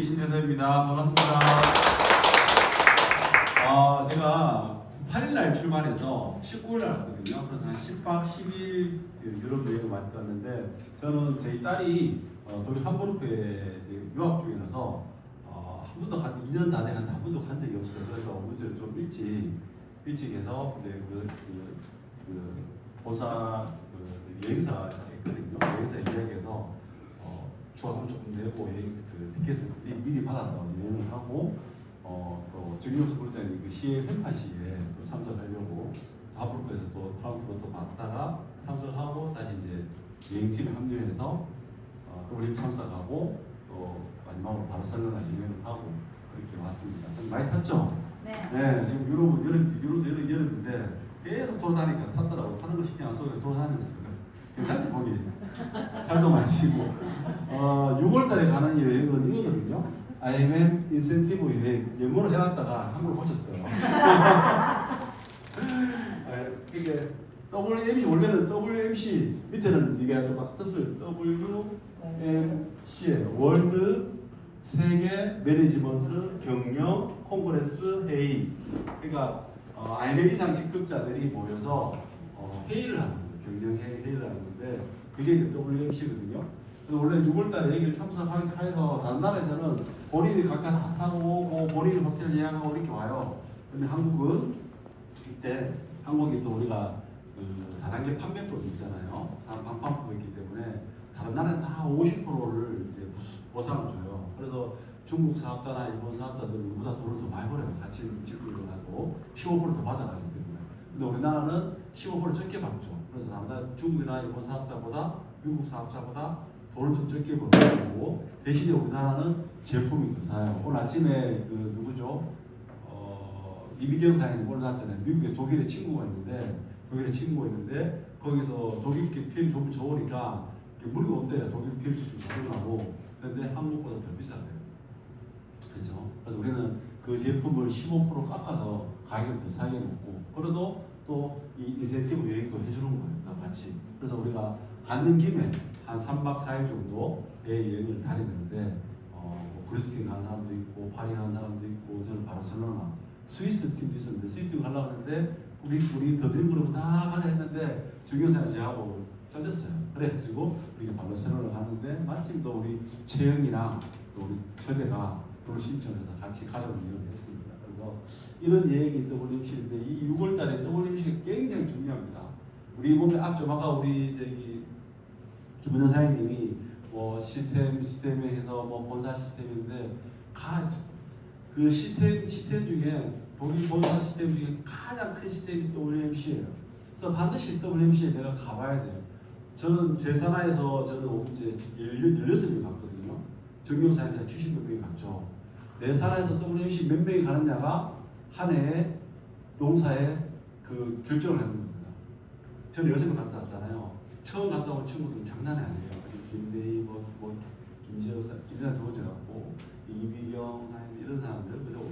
신대서입니다. 반갑습니다. 제가 8일날 출발해서 19일날 왔거든요. 그래서 한 10박 10일 유럽 여행을 왔는데, 저는 저희 딸이 독일 함부르크에 유학 중이라서 한 번도 2년 다 돼가는데 한 번도 간 적이 없어요. 그래서 먼저 좀 일찍 해서 본사 여행사 있거든요. 여행사 이야기해서 주화금 조금 내고 티켓을 미리 받아서 여행을 하고 또 정용수 부장님 그 시의 팬파시에 또 참석하려고 함부르크에서 또 프랑크푸르트 갔다가 참석하고 다시 이제 여행팀에 합류해서 더블림 참석하고 또 마지막으로 바르셀로나 여행을 하고 그렇게 왔습니다. 많이 탔죠? 네. 지금 유럽도 여름인데 계속 돌아다니까 탔더라고. 타는 거 신경 안 쓰고 돌아다녔어요. 괜찮지 거기? 살도 마시고 6월달에 가는 여행은 이거거든요. IMM 인센티브 여행 영어로 해놨다가 한국어로 고쳤어요. 이게 WMC 원래는 WMC 밑에는 이게 좀 뜻을 WMC에 월드 세계 매니지먼트 경영 콩그레스 회의. 그러니까 IMM 이상 직급자들이 모여서 회의를 하는 거예요. 경영 회의를 하는 건데 그게 이제 WMC거든요. 그래서 원래 6월달에 여기를 참석해서 다른 나라에서는 본인이 각자 다 타고 오고 본인이 호텔 예약하고 이렇게 와요. 근데 한국은 이때 한국이 또 우리가 다단계 판매법이 있잖아요. 다 반판법이 있기 때문에 다른 나라는 다 50%를 이제 보상을 줘요. 그래서 중국 사업자나 일본 사업자들은 우리보다 돈을 더 많이 벌어요. 같이 직구를 하고 15%더 받아가기 때문에. 근데 우리나라는 15% 적게 받죠. 그래서 다른 중국이나 일본 사업자보다 미국 사업자보다 돈을 좀 적게 벌고 대신에 우리나라는 제품이 더 사요. 오늘 아침에 누구죠? 이미경 사장님 올라왔잖아요. 미국에 독일에 친구가 있는데 거기서 독일 PM 좀 좋으니까 무리가 없대요. 독일 PM 좀 적용하고. 그런데 한국보다 더 비싸대요. 그렇죠? 그래서 우리는 그 제품을 15% 깎아서 가격을 더 싸게 먹고, 그래도 또 이 인센티브 여행도 해주는 거예요. 다 같이. 그래서 우리가 가는 김에 한 3박 4일 정도의 여행을 다니는데 브리스틴 가는 사람도 있고 파리 가는 사람도 있고 저는 바르셀로나 스위스 팀도 있었는데 스위스 팀 가려고 했는데 우리 더 드림 그룹 다 가자 했는데 정경사님 저하고 쪄졌어요. 그래가지고 우리가 바르셀로나 가는데 마침 또 우리 채영이랑 또 우리 처제가 그걸 신청해서 같이 가족 여행을 했습니다. 그래서 이런 여행이 WMC인데 이 6월달에 WMC가 굉장히 중요합니다. 우리 보면 앞쪽 아까 우리 김은영 사장님이 시스템에 해서 본사 시스템인데 그 시스템 중에 독일 본사 시스템 중에 가장 큰 시스템이 WMC예요. 그래서 반드시 WMC에 내가 가봐야 돼요. 저는 제 산하에서 저는 이제 16명이 갔거든요. 정경 사장님 70몇 명이 갔죠. 내 산하에서 WMC 몇 명이 가느냐가 한 해에 농사에 그 결정을 하는 겁니다. 저는 6명 갔다 왔잖아요. 처음 갔다 온 친구들은 장난이 아니에요. 김대희, 김지혁 두 번째 갔고, 이미경, 이런 사람들, 그리고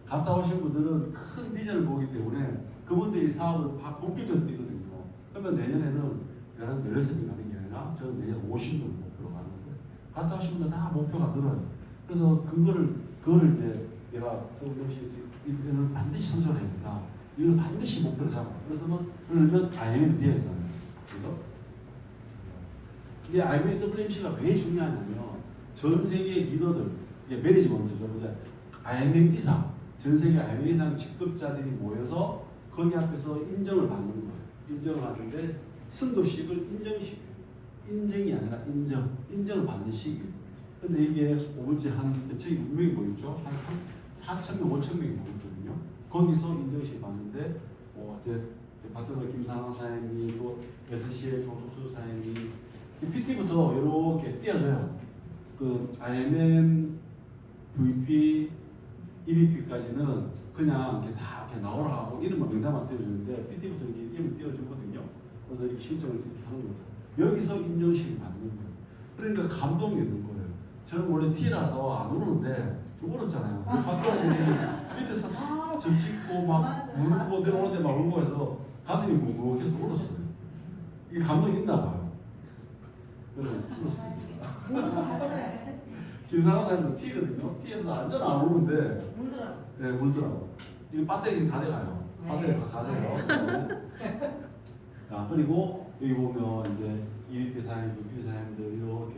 갔다 오신 분들은 큰 비전을 보기 때문에 그분들이 사업을 본격적으로 뛰거든요. 그러면 내년에는 내가 16명이 가는 게 아니라 저는 내년 50명 목표로 가는 거예요. 갔다 오신 분들 다 목표가 늘어요. 그래서 그거를 이제 내가 이거는 반드시 참석을 해야 된다. 이걸 반드시 목표로 잡아. 그러면 IMM 뒤에서 그래서 이게 IMM WMC가 왜 중요하냐면 전 세계 리더들, 이게 매니지먼트죠. IMM 이상, 전 세계 IMM 이상 직급자들이 모여서 거기 앞에서 인정을 받는 거예요. 인정을 받는데 승급식을 인정식이에요. 인정이 아니라 인정을 받는 식이에요. 근데 이게 오늘째 저기 분명히 모였죠. 한 4,000명, 5,000명이 모였거든요. 거기서 인정식 받는데 봤던 김상환 사장님이 또 SCL 조수수 사장님이 PT부터 이렇게 띄워줘요. 그 IMM, VP, EVP까지는 그냥 이렇게 다 이렇게 나오라 하고 이름만 명단만 띄워주는데 PT부터 이렇게 이름 띄워주거든요. 그래서 이렇게 신청을 이렇게 하는 거죠. 여기서 인정식을 받는 거예요. 그러니까 감동이 있는 거예요. 저는 원래 T라서 안 울었는데 울었잖아요. 박사님이 밑에서 다 점찍고 막 울고 내려오는데 막 울고 해서 가슴이 묵묵해서 울었어요. 이게 감동이 있나 봐요. 그래서 울었습니다. 김상환 사에서 T거든요. T에서 완전 안 오는데 물더라고. 네, 물더라고. 이거 배터리 다 돼가요. 배터리 다 돼요. 자, 그리고 여기 보면 이제 EVP 사양들, UV 사양들 이렇게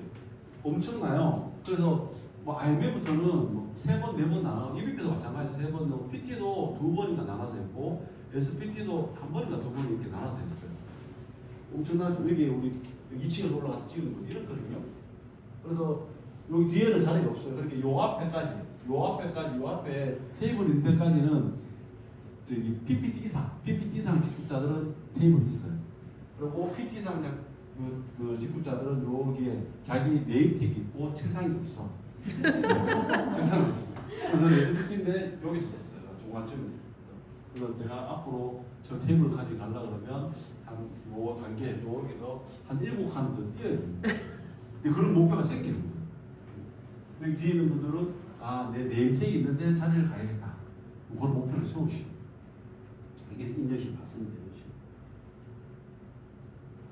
엄청나요. 그래서 뭐 IMF부터는 뭐 3번, 4번 나눠, EVP도 마찬가지 3번, PT도 2번인가 나눠서 했고, SPT도 1번인가 2번 이렇게 나눠서 했어요. 엄청나죠. 여기 우리 2층에 올라가서 찍은 거 이렇거든요. 그래서 여기 뒤에는 자리가 없어요. 그렇게 요 앞에까지, 요 앞에 테이블 있는 데까지는 저기 PPT 이상 직급자들은 테이블이 있어요. 그리고 PT 이상 그 직급자들은 여기에 자기 네임택이 있고 책상이 없어. 책상이 없어. 그래서 SPT인데 여기서 썼어요. 중간쯤에 썼어요. 그래서 제가 앞으로 저 테이블 가져가려고 그러면 한요 단계 여기서 한 7칸 더 뛰어야 됩니다. 그런 목표가 생기는 거예요. 여기 뒤에 있는 분들은 내 네임택이 있는데 자리를 가야겠다. 그런 목표를 세우시고 이게 인정심 받습니다.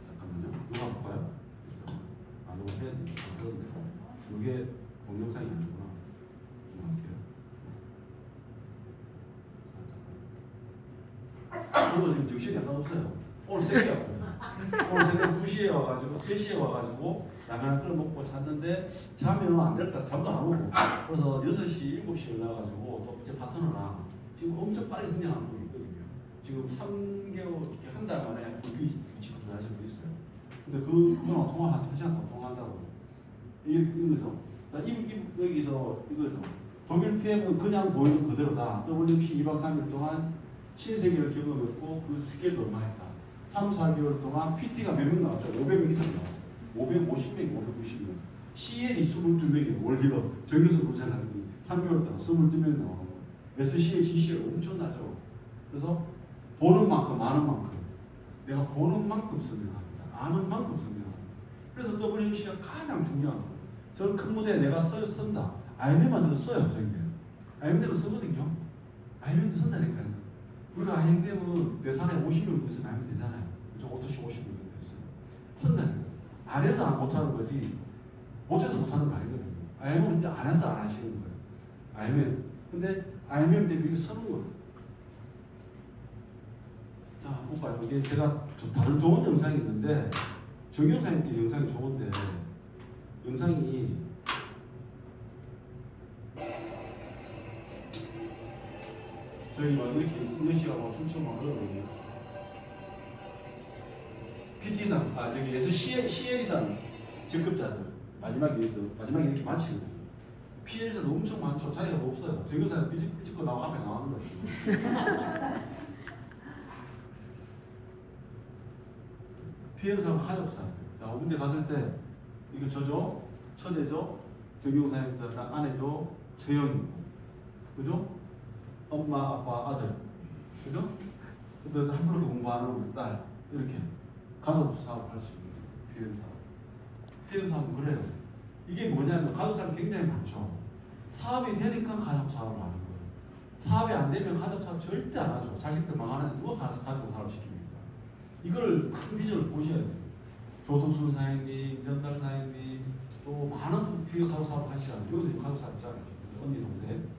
잠깐만요. 이거 한번 볼까요? 이거 해야 돼. 이게 동영상이 아니구나. 이거 지금 정신이 약간 없어요. 오늘 새벽에 왔거든요. 오늘 새벽 2시에 와가지고 3시에 와가지고 라면 한 그릇 먹고 잤는데 자면 안 될까? 잠도 안 오고. 그래서 6시, 7시에 올라가지고 또 이제 파트너랑 지금 엄청 빠르게 성장하는 분이 있거든요. 지금 3개월, 한 달 만에 지금 전화하시고 있어요. 근데 그거랑 통화 한 2시간 동안 통화한다고. 이거죠. 여기서 이거죠. 독일 PM은 그냥 보이는 그대로다. WC 2박 3일 동안 신세계를 경험했고 그 스케일도 얼마했다. 3, 4개월 동안 PT가 몇 명 나왔어요? 500명 이상 나왔어요. 550명, 590명. CL이 22명이에요. 월리더 정규석 고생하는 3개월 동안 22명 나오는 거예요. SCL, CCL 엄청나죠. 그래서 보는 만큼 아는 만큼 내가 보는 만큼 설명합니다. 아는 만큼 설명합니다. 그래서 WMC가 가장 중요한 거예요. 저는 큰 무대에 내가 선다. IMM만 써요. 저게. IMM은 서거든요. IMM도 선다니까요. 우리가 IMM은 내 산에 50명 있으면 하면 되잖아요. 저 5도씩 50명 있어요. 선다니까요. 안 해서 안 못하는 거지 못해서 못하는 거 아니거든요. IMM은 이제 안 해서 안 하시는 거예요. IMM. 근데 IMM 대비 이게 서는 거예요. 자, 볼까요? 이게 제가 다른 좋은 영상이 있는데 정영상님께 영상이 좋은데 영상이 저희 막 이렇게 인연씨하고 춤추면 그러거든요. PT상, 저기 CL이상 직급자들 마지막에 이렇게 마치거든요. PL사도 엄청 많죠. 자리가 없어요. 정영상은 삐집고 나와 앞에 나오는 거예요. PL사는 가족사. 자, 군대 갔을 때 이거 저죠? 처제죠? 정영사님 아내죠? 처형이고, 그죠? 엄마, 아빠, 아들, 그죠? 근데 함부로 공부하는 우리 딸 이렇게 가족 사업을 할 수 있는 PL 사업. PL 사업은 그래요. 이게 뭐냐면 가족 사업이 굉장히 많죠. 사업이 되니까 가족 사업을 하는 거예요. 사업이 안 되면 가족 사업 절대 안 하죠. 자식들 망하는 누가 가서 가족 사업을 시킵니까? 이걸 큰 비전을 보셔야 돼요. 조동순 사장님, 전달 사장님, 또 많은 비교 가족 사업을 하시잖아요. 여기도 가족 사업 있잖아요. 언니 동생.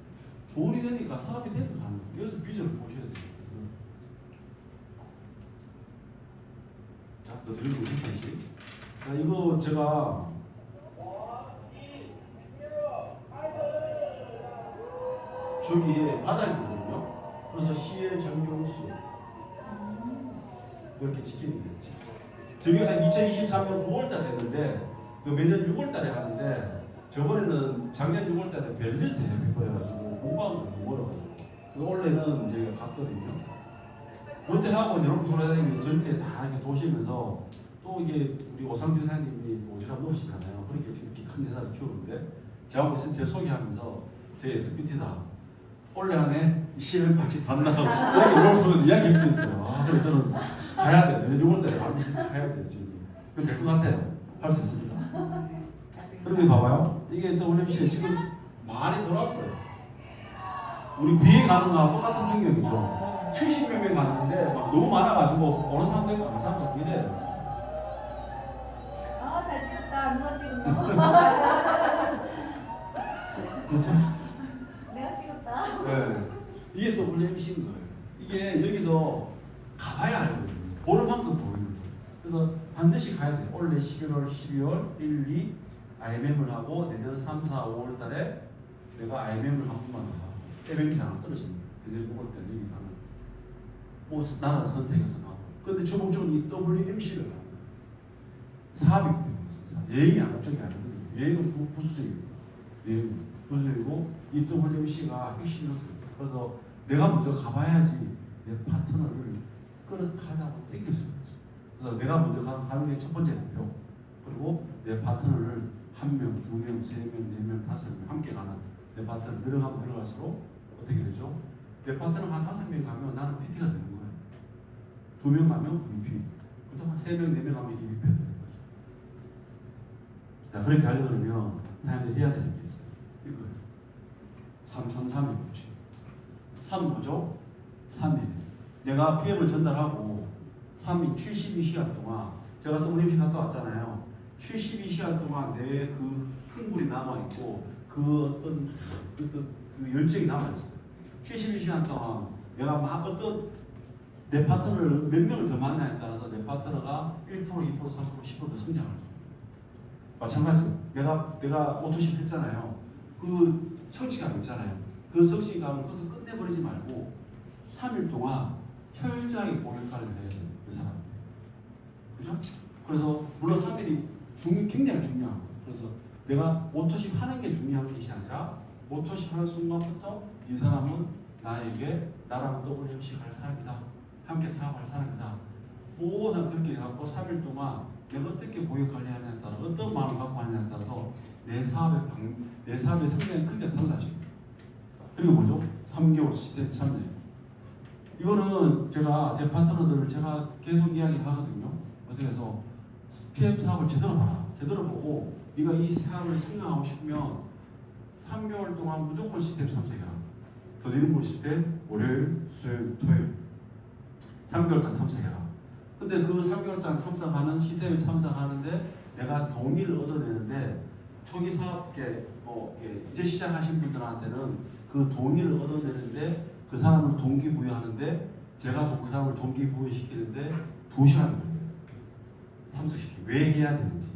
돈이 되니까 사업이 되니까 하는 거예요. 여기서 비전을 보셔야 돼요. 자, 너 드리고 싶으시? 자, 이거 제가 저기에 바닥이거든요. 그래서 CL 정경수 이렇게 지키는 거예요. 저게 한 2023년 9월달에 했는데 매년 6월달에 하는데 저번에는 작년 6월달에 벨리에서 해가지고 공부하는 거 너무 어려워가지고 원래는 저희가 갔거든요. 롯데하고 여러분 소라사님이 전체 다 이렇게 도시면서 또 이게 우리 오상준 사장님이 오지랖 넘으시잖아요. 그렇게 지금 이렇게 큰 회사를 키우는데 제가 무슨 제 소개하면서 제 SPT다. 올해 안에 CL밖에 안 나가고 여기 올라오서 이야기 했어요. 아, 그래 저는 가야 돼. 내년 6월달에 완전히 가야 돼 지금. 그럼 될 것 같아요. 할 수 있습니다. 그런데 봐봐요. 이게 WMC에 지금 많이 들어왔어요. 우리 비행 가는 거랑 똑같은 편경이죠. 70몇 명 갔는데 막 너무 많아가지고 어느 사람도 있고 어느 사람도 없고 이래요. 잘 찍었다. 누가 찍었노? 그렇죠? 내가 찍었다. 네. 이게 WMC인 거예요. 이게 여기서 가봐야 알거든요. 보는 만큼 보이는 거예요. 그래서 반드시 가야 돼요. 올해 11월, 12월, 1, 2 IMM을 하고 내년 3, 4, 5월 달에 내가 IMM을 한 번만 더 하고 MMC 하나 떨어집니다. 내년 6월 달에 여기 가는 뭐 나라 선택해서 가고. 근데 주목적으로 이 WMC를 가요. 사업이기 때문에 여행이 목적이 아니거든요. 여행은 부수적이고 여행은 부수적이고 이 WMC가 핵심이었어요. 그래서 내가 먼저 가봐야지 내 파트너를 끌어가자고 땡길 수 있어요. 그래서 내가 먼저 가는 게 첫 번째 목표. 그리고 내 파트너를 1명, 2명, 3명, 4명, 5명 함께 가는 내 파트너 늘어가면 늘어갈수록 어떻게 되죠? 내 파트너가 한 5명 가면 나는 PT가 되는 거예요. 2명 가면 VP. 그다음 한 3명, 4명 가면 EVP가 되는 거죠. 자, 그렇게 하려면 사람들이 해야 되는 게 있어요. 이거예요. 333의 법칙. 3 뭐죠? 3일. 내가 PM을 전달하고 3일 72시간 동안 제가 WMC 갔다 왔잖아요. 72시간 동안 내 그 흥분이 남아있고 그 어떤 그 열정이 남아있어요. 72시간 동안 내가 막 어떤 내 파트너를 몇 명을 더 만나에 따라서 내 파트너가 1%, 2%, 3%, 10%더 성장을 해요. 마찬가지로 내가 오토십 했잖아요. 그 성취감 있잖아요. 그 성취감을 그것을 끝내버리지 말고 3일 동안 철저하게 고객 관리를 해야 돼요. 그 사람. 그죠? 그래서 물론 3일이 굉장히 중요한 거예요. 그래서 내가 오토십 하는 게 중요한 것이 아니라 오토십 하는 순간부터 이 사람은 나에게 나랑 WMC 갈 사람이다. 함께 사업할 사람이다. 모든 그렇게 해갖고 3일 동안 내가 어떻게 고객 관리하냐에 따라 어떤 마음을 갖고 하냐에 따라서 내 사업의 성장의 크기가 달라집니다. 그리고 뭐죠? 3개월 시스템 참여. 이거는 제가 제 파트너들을 제가 계속 이야기를 하거든요. 어떻게 해서 PM 사업을 제대로 봐라. 제대로 보고 네가 이 사업을 성장하고 싶으면 3개월 동안 무조건 시스템 참석해라. 더디는 시스템 월요일, 수요일, 토요일 3개월 동안 참석해라. 근데 그 3개월 동안 참석하는 시스템에 참석하는데 내가 동의를 얻어내는데 초기 사업계 이제 시작하신 분들한테는 그 동의를 얻어내는데 그 사람을 동기부여하는데 제가 그 사람을 동기부여시키는데 2시간이 걸려요. 참석시키 왜 해야 되는지,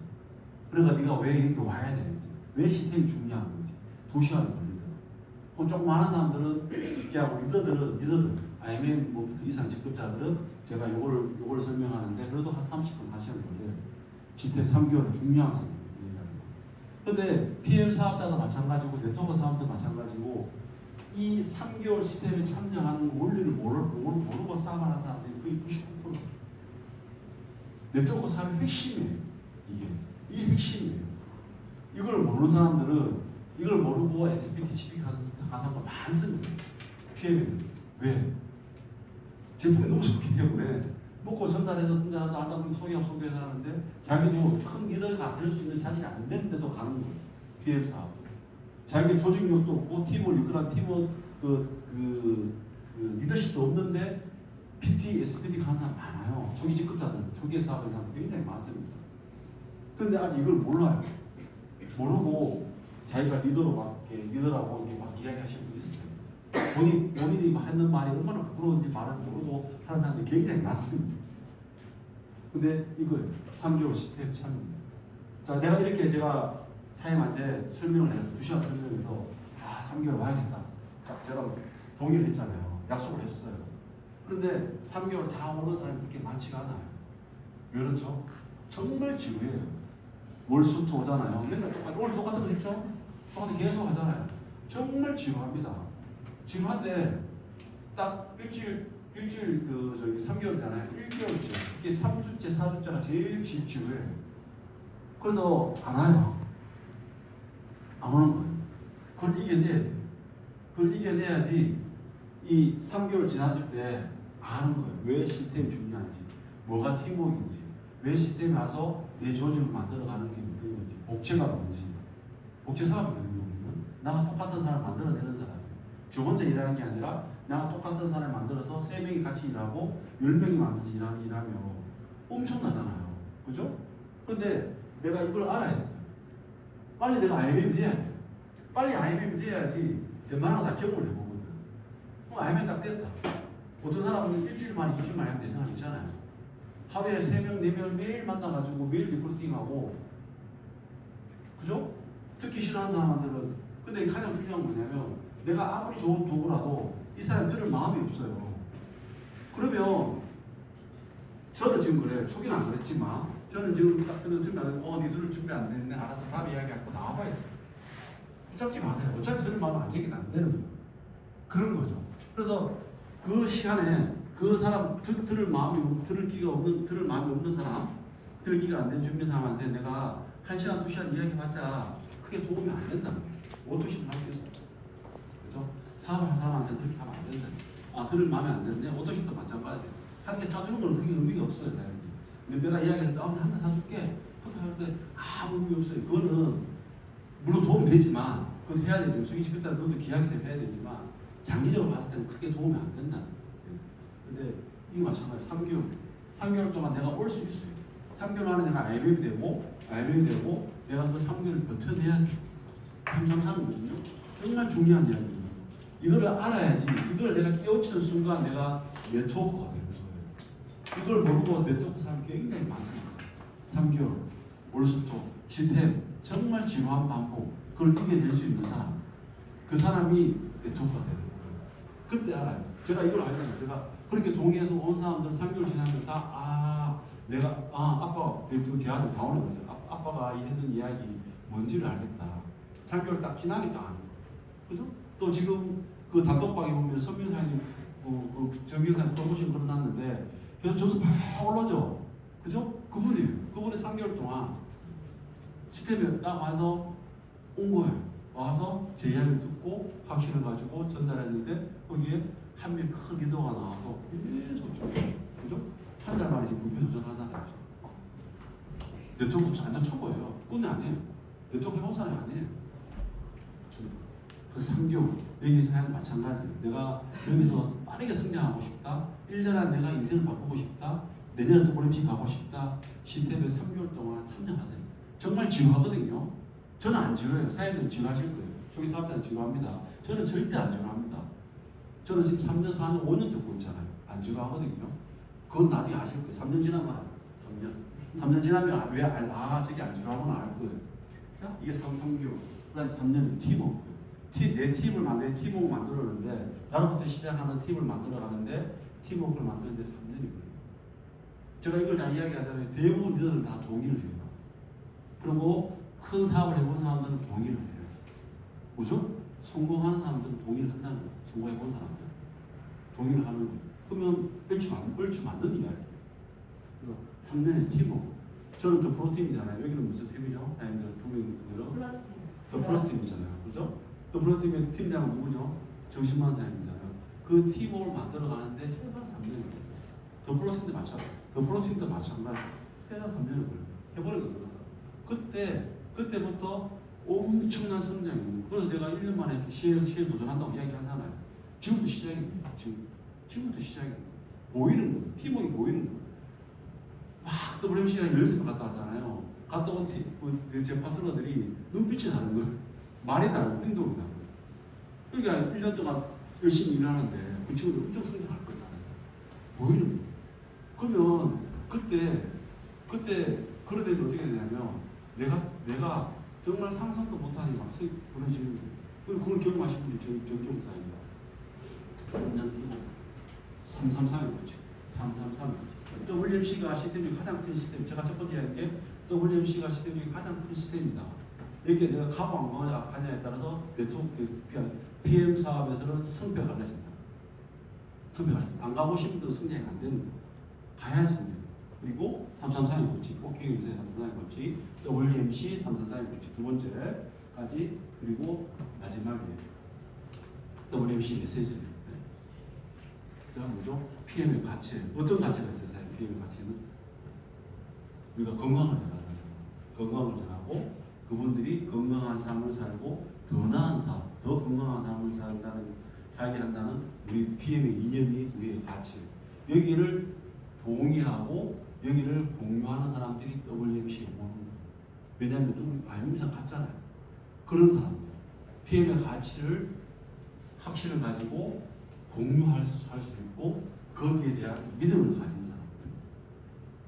그러니까 네가 왜 여기 와야 되는지, 왜 시스템이 중요한 건지 2시간이 걸리더라고요. 그 조금 많은 사람들은 그냥 리더들 IMM 뭐 이상 직급자들은 제가 요걸 설명하는데 그래도 한 30분 1시간 걸려요. 시스템 3개월 중요한 사람. 근데 PM 사업자도 마찬가지고 네트워크 사업도 마찬가지고 이 3개월 시스템에 참여하는 원리를 모르고 사업을 하는 사람들이 거의 99%. 네트워크 사업의 핵심이에요. 이게 핵심이에요. 이걸 모르는 사람들은 이걸 모르고 SPT, GP 가는 사람도 많습니다. PM에는. 왜? 제품이 너무 좋기 때문에 먹고 전달해서 알다 보니 소개해서 하는데 자기도 큰 리더가 될 수 있는 자질이 안 되는데도 가는 거예요. PM 사업. 자기 조직력도 없고 팀을 이끌한 팀은 리더십도 없는데 PT, SPD 가는 사람 많아요. 초기 직급자들, 초기 사업을 하는 사람 굉장히 많습니다. 그런데 아직 이걸 몰라요. 모르고 자기가 리더라고 이렇게 막 이야기하시는 분이 있어요. 본인이 하는 말이 얼마나 부끄러운지 말을 모르고 하는 사람들이 굉장히 많습니다. 근데 이걸 3개월 시스템 참여입니다. 자, 내가 이렇게 제가 사장님한테 설명을 해서 2시간 설명해서 3개월 와야겠다. 제가 동의를 했잖아요. 약속을 했어요. 그런데 3개월 다 오는 사람이 그렇게 많지가 않아요. 왜 그렇죠? 정말 지루해요. 월수부터 오잖아요. 맨날 오늘 똑같은 거 했죠? 똑같은 계속 하잖아요. 정말 지루합니다. 지루한데 딱 일주일 3개월이잖아요. 1개월째. 이게 3주째, 4주째가 제일 지루해요. 그래서 안 와요. 안 오는 거예요. 그걸 이겨내야 돼요. 그걸 이겨내야지 이 3개월 지났을 때 아는 거예요. 왜 시스템이 중요한지, 뭐가 팀워크인지, 왜 시스템에 와서 내 조직을 만들어가는 게 뭔지, 복제가 뭔지. 복제 사업이거든요. 나가 똑같은 사람 만들어내는 사람이에요. 저 혼자 일하는 게 아니라 나가 똑같은 사람 만들어서 3명이 같이 일하고 10명이 만들어서 일하면 엄청나잖아요. 그죠? 근데 내가 이걸 알아야 돼요. 빨리 내가 IMM이 돼야 돼요. 빨리 IMF 돼야지 웬만한 다 경험을 해보거든. IMF 딱 됐다. 어떤 사람은 일주일 만에 2주일 만에 된 사람 있잖아요. 하루에 3명, 4명 매일 만나가지고 매일 리포팅하고, 그죠? 듣기 싫어하는 사람들은, 근데 가장 중요한 건 뭐냐면, 내가 아무리 좋은 도구라도 이 사람이 들을 마음이 없어요. 그러면, 저는 지금 그래요. 초기는 안 그랬지만, 저는 지금 딱 듣는 순간, 니 들을 준비 안 됐네. 알아서 답 이야기하고 나와봐야 돼. 붙잡지 마세요. 어차피 들을 마음 안 얘기는 안 되는 거예요. 그런 거죠. 그래서 그 시간에 그 사람 들을 마음이 들을 마음이 없는 사람, 들을 기가 안 된 준비 사람한테 내가 1시간, 2시간 이야기해봤자 크게 도움이 안 된다는 거예요. 오토시는 할 수 있어요. 그죠? 사업을 할 사람한테 그렇게 하면 안 된다. 들을 마음에 안 드는데 오토시도 마찬가지예요. 한 개 사주는 거는 그게 의미가 없어요. 근데 내가 이야기할 때 한개 사줄게. 할 때 아무 의미 없어요. 그거는 물론 도움 되지만 그것도 해야 되지. 소위 그때 그것도 기하기 때문에 해야 되지만 장기적으로 봤을 때는 크게 도움이 안 된다. 근데 이거 마찬가지 3개월 동안 내가 올 수 있어요. 3개월 안에 내가 IMF 되고 내가 그 3개월을 버텨내야 돼. 333이거든요. 정말 중요한 이야기입니다. 이거를 알아야지. 이걸 내가 깨우치는 순간 내가 네트워크가 되는 거예요. 이걸 모르고 네트워크 사람이 굉장히 많습니다. 3개월, 올수록 시스템, 정말 지루한 반복, 그걸 이겨낼 수 있는 사람, 그 사람이 네트워크가 되는 거예요. 그때 알아요. 제가 이걸 알잖아요. 제가 그렇게 동의해서 온 사람들 3개월 지나면 다 아빠 그 대화를 다 오는 거죠. 아빠가 했던 이야기 뭔지를 알겠다. 3개월 딱 지나니까 아는 거예요. 그죠? 또 지금 그 단톡방에 보면 선민사님 그 정기사님 프로모션 걸어놨는데 그래서 점수 팍 올라죠. 그죠? 그분이 3개월 동안 시스템에 딱 와서 온 거예요. 와서 제 이야기를 듣고 확신을 가지고 전달했는데 거기에 한 명 큰 리더가 나와서 계속 쭉, 그죠? 한 달 만에 지금 무비 도전하잖아요. 네트워크 완전 초보예요. 꾼이 아니에요. 네트워크 해본 사람이 아니에요. 그 3개월 여기 사연 마찬가지예요. 내가 여기서 빠르게 성장하고 싶다. 1년 안 내가 인생을 바꾸고 싶다. 내년에 또 올림픽 가고 싶다. 시스템에 3개월 동안 참여하세요. 정말 지루하거든요. 저는 안 지루해요. 사연들은 지루하실 거예요. 초기 사업자는 지루합니다. 저는 절대 안 지루합니다. 저는 지금 3년, 4년, 5년 듣고 있잖아요. 안 지루하거든요. 그건 나중에 아실 거예요. 3년 지나면 알아요. 3년 지나면 저게 안 지루하구나 알 거예요. 자, 이게 3개월. 그 다음에 3년은 팀워크. 내 팀을 팀워크 만들었는데, 나로부터 시작하는 팀을 만들어가는데, 팀워크를 만드는데 3년이 걸려요. 제가 이걸 다 이야기하자면 대부분 리더들은 다 동의를 해요. 그리고 큰 사업을 해본 사람들은 동의를 해요. 그죠? 성공하는 사람들은 동의를 한다는 거예요. 성공해본 사람들. 동의를 하는 거예요. 그러면 얼추 맞는 이야기예요. 3년의 팀워크. 저는 더 프로팀이잖아요. 여기는 무슨 팀이죠? 아니면 더 플러스 팀이잖아요. 그죠? 더 플러스 팀의 팀장은 누구죠? 정신만 사람이잖아요. 그 팀워크를 만들어가는데 최소한 3년이에요. 더 플러스팀도 마찬가지. 더 프로팀도 마찬가지. 최소한 3년을 걸려요. 해버리거든요. 그때부터 엄청난 성장이에요. 그래서 제가 1년 만에 시에 도전한다고 이야기하잖아요. 지금부터 시작입니다. 지금부터 시작입니다. 보이는 거예요. 팀워크가 보이는 거예요. 막 WMC가 연습을 갔다 왔잖아요. 갔다 온 제 파트너들이 눈빛이 다른 거예요. 말이 다르고 행동이 다른 거예요. 그러니까 1년 동안 열심히 일하는데 그 친구들 엄청 성장할 거잖아요. 보이는 거예요. 그러면 그때 그런 애들 어떻게 되냐면 내가 정말 상상도 못하는 막 그러지는 그걸 경험하신 분이 정경사입니다. 333이 뭐지? 333이 뭐지? WMC가 시스템 중에 가장 큰 시스템, 제가 첫 번째 이야기한 게 WMC가 시스템 중에 가장 큰 시스템입니다. 이렇게 내가 가고 안 가냐에 따라서 네트워크 PM 사업에서는 성패가 갈라집니다. 안 가고 싶은 분은 성장이 안 되는 거예요. 가야지 됩니다. 그리고 333의 법칙, 꼭 기억해주세요. 333의 법칙, WMC 333의 법칙 두 번째까지, 그리고 마지막에 WMC 메시지. 그다음 뭐죠? PM의 가치. 어떤 가치가 있어요? PM의 가치는 우리가 건강을 전하고 그분들이 건강한 삶을 살고 더 나은 삶, 더 건강한 삶을 살게 한다는 우리 PM의 이념이 우리의 가치. 여기를 동의하고 여기를 공유하는 사람들이 WMC에 오는 거예요. 왜냐하면 IMF랑 같잖아요. 그런 사람들. PM의 가치를 확신을 가지고 공유할 수 있고 거기에 대한 믿음을 가진 사람들,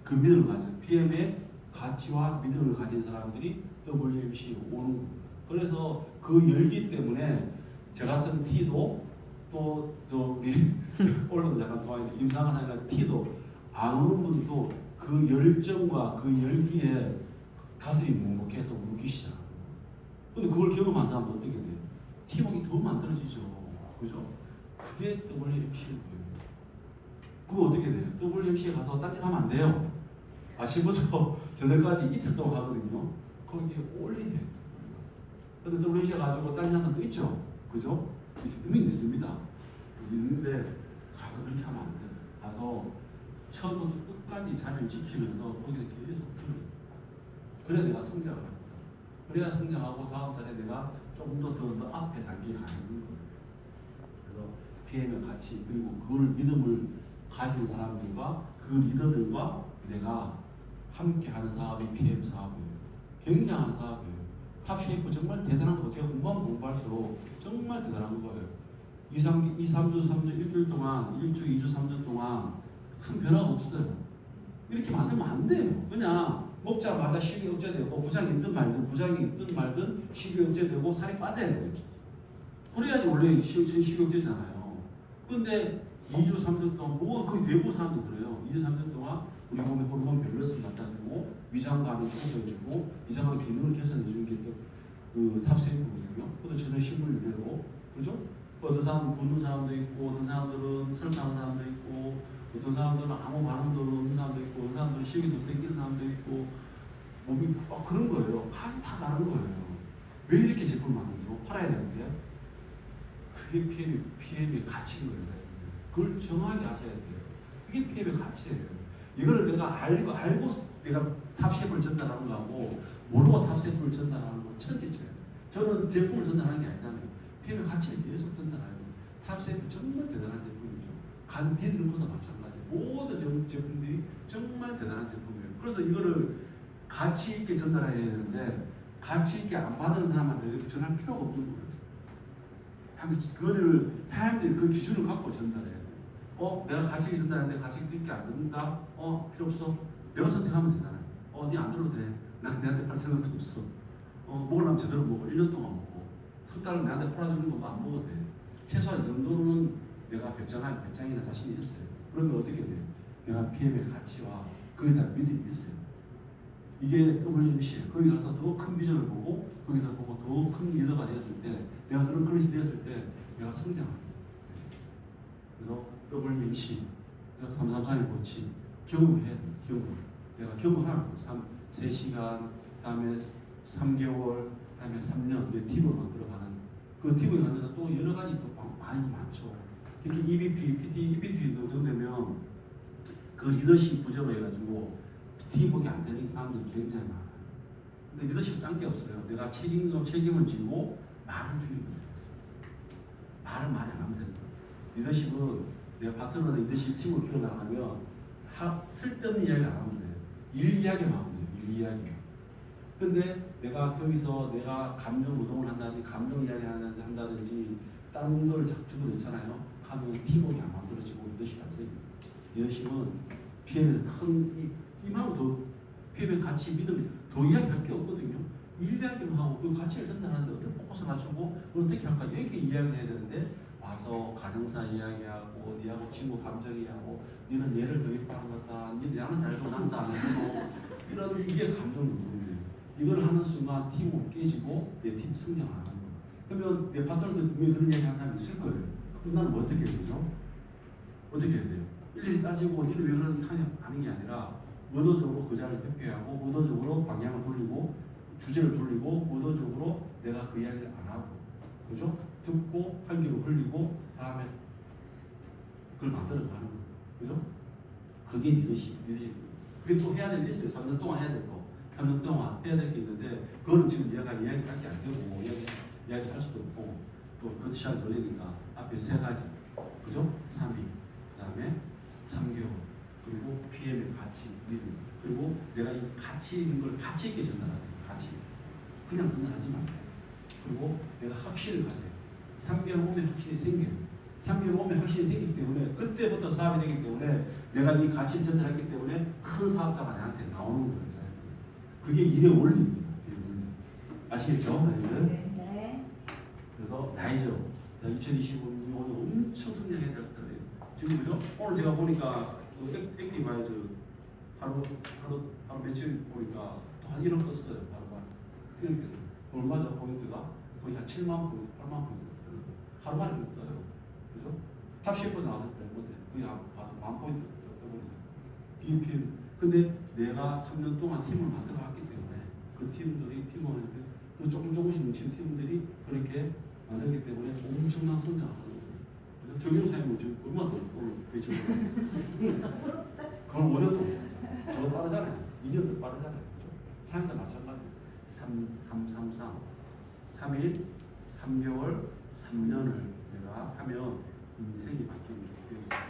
그 믿음을 가진 PM의 가치와 믿음을 가진 사람들이 WMC에 오는 거예요. 그래서 그 열기 때문에 저 같은 T도 또 우리 올라도 약간 좋아하는 임상한 사람이나 T도 안 오는 분도 그 열정과 그 열기에 가슴이 묵묵해서 울기 시작합니다. 근데 그걸 경험한 사람은 어떻게 돼요? 팀워크가 더 만들어지죠. 그죠? 그게 WMC예요. 그거 어떻게 돼요? WMC에 가서 딴짓하면 안 돼요. 아침부터 저녁까지 이틀 동안 하거든요. 거기에 올리네. 근데 WMC에 가지고 딴짓하는 사람도 있죠. 그죠? 의미는 있습니다. 있는데 가서 그렇게 하면 안 돼요. 가서 처음부터 끝까지 자리를 지키면서 거기서 계속 들어요. 그래야 내가 성장을 합니다. 그래야 성장하고 다음 달에 내가 조금 더 앞에 단계에 가는 거예요. 그래서 PM의 가치 그리고 그걸 믿음을 가진 사람들과 그 리더들과 내가 함께하는 사업이 PM 사업이에요. 굉장한 사업이에요. 탑쉐이프 정말 대단한 거. 제가 공부할수록 정말 대단한 거예요. 2, 3주, 3주, 일주일 동안 1주, 2주, 3주 동안 큰 변화가 없어요. 이렇게 만들면 안 돼요. 그냥 먹자마자 식이 억제되고 부장이 있든 말든 식이 억제되고 살이 빠져야 돼요. 그래야지 원래 식이 억제잖아요. 근데 2주, 3주 동안 거의 대부분 사람도 그래요. 2주, 3주 동안 우리 몸에 호르몬 밸런스를 갖다주고 위장관을 조절해주고 위장관 기능을 개선해주는 게 그 탑세이프거든요. 그것도 전혀 식물 유래로 그죠? 어떤 사람은 굶는 사람도 있고 어떤 사람들은 설사하는 사람도 있고 어떤 사람들은 아무 반응도 없는 사람도 있고 어떤 사람들은 식이 땡기는 사람도 있고 몸이 그런 거예요. 판이 다 다른 거예요. 왜 이렇게 제품을 만들죠? 팔아야 되는데 그게 PM의 가치인 거예요. 그걸 정확하게 아셔야 돼요. 이게 PM의 가치예요. 이거를 내가 알고 내가 탑셰프를 전달하는 거하고 모르고 탑셰프를 전달하는 건 천지차예요. 저는 제품을 전달하는 게 아니잖아요. PM의 가치를 계속 전달하는 거예요. 탑셰프 정말 대단한 제품이죠. 간디들은 그것도 마찬가지예요. 모든 제품들이 정말 대단한 제품이에요. 그래서 이거를 가치 있게 전달해야 되는데 가치 있게 안 받은 사람한테 이렇게 전할 필요가 없는 거예요. 그거를 사람들이 그 기준을 갖고 전달해야 돼요. 내가 가치 있게 전달하는데 가치 있게 안 듣는다? 필요 없어. 내가 선택하면 되잖아요. 니 안 들어도 돼. 난 내한테 팔 생각도 없어. 먹으려면 제대로 먹어. 1년 동안 먹고. 석 달은 내한테 팔아주는 거 안 먹어도 돼. 최소한 이 정도는 내가 배짱이나 자신이 있어요. 그러면 어떻게 돼요? 내가 PM의 가치와 거기에 대한 믿음이 있어요. 이게 WMC예요. 거기 가서 더 큰 비전을 보고 거기서 보고 더 큰 리더가 되었을 때 내가 그런 그릇이 되었을 때 내가 성장합니다. 그래서 WMC 333의 법칙 경험을 해야 돼요. 내가 경험하는 거 3시간 그다음에 3개월 그다음에 3년 내 팁을 만들어가는 그 팁을 만들어서 또 여러 가지 또 많이 많죠. 특히 EBP, PT, EBP도 되면 그 리더십 부족을 해가지고 팀워크가 안 되는 사람들이 굉장히 많아요. 근데 리더십 딴 게 없어요. 내가 책임을 지고 말을 줄이는 거예요. 말을 많이 안 하면 된다. 리더십은 내가 파트너나 리더십 팀을 키워나가면 쓸데없는 이야기를 안 하면 돼요. 일 이야기만 하면 돼요. 일 이야기. 근데 내가 거기서 내가 감정 노동을 한다든지 감정 이야기를 한다든지 딴 걸 잡주고 넣잖아요. 하면 팀워크가 안 만들어지고 리더십이 안 생깁니다. 리더십은 PM에서 이만큼 더 PM의 가치 믿음 더 이야기할 게 없거든요. 일 이야기만 하고 그 가치를 전달하는데 어떻게 포커스 맞추고 어떻게 할까 이렇게 이야기를 해야 되는데 와서 가정사 이야기하고 니하고 친구 감정 이야기하고 니는 얘를 더 이뻐하는 거다 니는 잘도 난다 안 해도 이런 이게 감정 노동이에요. 이걸 하는 순간 팀이 깨지고 내 팀 성장을 하는 거예요. 그러면 내 파트너들 분명히 그런 이야기 하는 사람이 있을 거예요. 그럼 나는 뭐 어떻게 해야 되죠? 어떻게 해야 돼요? 일일이 따지고 니는 왜 그러는지 하는 게 아니라 의도적으로 그 자리를 회피하고 의도적으로 방향을 돌리고 주제를 돌리고 의도적으로 내가 그 이야기를 안 하고 그죠? 듣고 한 귀로 흘리고 다음에 그걸 만들어가는 거예요. 그죠? 그게 리더십. 그게 또 해야 될 게 있어요. 3년 동안 해야 될 거. 3년 동안 해야 될 게 있는데 그거는 지금 얘가 이야기밖에 안 되고 이야기할 수도 없고 또 그것도 시간이 걸리니까 앞에 세 가지 그죠? 3위 그 다음에 3개월 그리고 PM의 가치 믿음 그리고 내가 이 가치 있는 걸 가치 있게 전달하는 거예요. 가치 그냥 전달하지 말고 그리고 내가 확신을 가져요. 3개월 오면 확신이 생겨요. 3개월 오면 확신이 생기기 때문에 그때부터 사업이 되기 때문에 내가 이 가치를 전달했기 때문에 큰 사업자가 나한테 나오는 거예요. 그게 일의 원리입니다. 일의 원리. 아시겠죠? 네. 그래서 나이죠. 2025년 엄청 성장해야 될 거예요. 지금 그죠? 오늘 제가 보니까 액티바이즈 하루 며칠 보니까 또 한 1억 떴어요. 그러니까 얼마죠? 포인트가 거의 한 7만 포인트, 8만 포인트 하루 만에 떠요. 그죠? 탑 셰프 나왔을 때 거의 한 포인트 떠버리죠. DP. 근데 내가 3년 동안 팀을 만들어왔기 때문에 그 팀들이 팀원한테 그 조금씩 뭉친 팀들이 그렇게 만들기 때문에 엄청난 성장을 하는 거예요. 정영사님은 지금 얼마나 더 외쳤어요? 그건 5년 동안. 저도 빠르잖아요. 2년도 빠르잖아요. 사람도 마찬가지예요. 3일, 3개월, 3년을 내가 하면 인생이 바뀌는 거예요.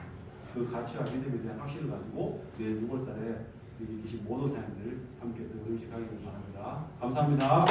그 가치와 믿음에 대한 확신을 가지고 내일 6월달에 여기 계신 모든 사람들 함께 또 의식하기를 바랍니다. 감사합니다.